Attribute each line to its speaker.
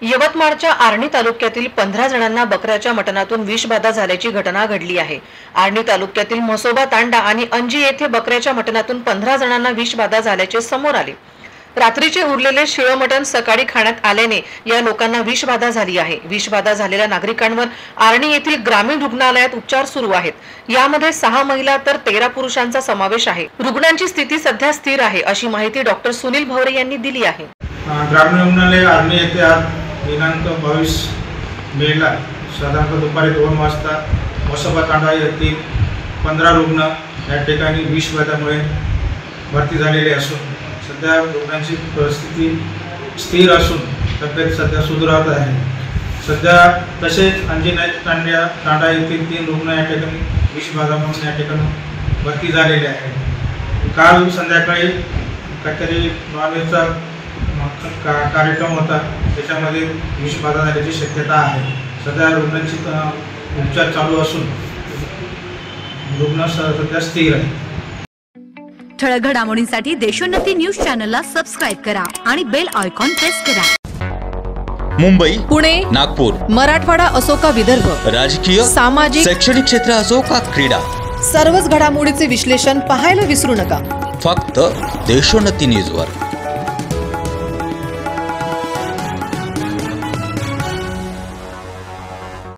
Speaker 1: यवतमाळच्या आर्णी तालुक्यातील 15 जणांना बकऱ्याच्या मटणातून विषबाधा झाल्याची घटना घडली आहे। आर्णी तालुक्यातील म्हसोबा तांडा आणि अंजी येथे बकऱ्याच्या मटणातून 15 जणांना विषबाधा झाल्याचे समोर आले। रात्रीचे उरलेले शिळं मटण सकाळी खाण्यात आल्याने या लोकांना विषबाधा झाली आहे। विषबाधा झालेल्या नागरिकांवर आर्णी येथील ग्रामीण रुग्णालयात उपचार सुरू आहेत। यामध्ये 6 महिला तर 13 पुरुषांचा समावेश आहे। रुग्णांची स्थिती सध्या स्थिर आहे, अशी माहिती डॉक्टर सुनील भवरे यांनी दिली आहे।
Speaker 2: ग्रामीण रुग्णालय आर्णी येथे आज दिनांक 22 मेला साधारणतः दुपारी 2 वाजता म्हसोबा तांडा येथील 15 रुग्ण या ठिकाणी विषबाधामुळे भरती झालेले असून सध्या रुग्णांची परिस्थिती स्थिर असून तब्येत सध्या सुधारत आहे। सध्या तसेच अंजी तांडा येथील 3 रुग्ण या ठिकाणी विषबाधा म्हणून या ठिकाणी भरती झालेले आहेत। काल संध्याकाळी काहीतरी नॉनव्हेजचा कार्यक्रम होता, त्याच्यामध्ये विषबाधा झाल्याची शक्यता आहे। सध्या रुग्णांची उपचार चालू असून रुग्ण सध्या स्थिर आहे।
Speaker 3: ठळक घडामोडींसाठी देशोन्नती न्यूज चॅनलला सबस्क्राइब करा आणि बेल आयकॉन प्रेस करा।
Speaker 4: मुंबई,
Speaker 5: पुणे,
Speaker 4: नागपूर,
Speaker 5: मराठवाडा असो का विदर्भ,
Speaker 4: राजकीय,
Speaker 5: सामाजिक,
Speaker 4: शैक्षणिक क्षेत्र असो का क्रीडा,
Speaker 5: सर्वच घडामोडीचे विश्लेषण पाहायला विसरू नका।
Speaker 4: फक्त देशोन्नती न्यूजवर।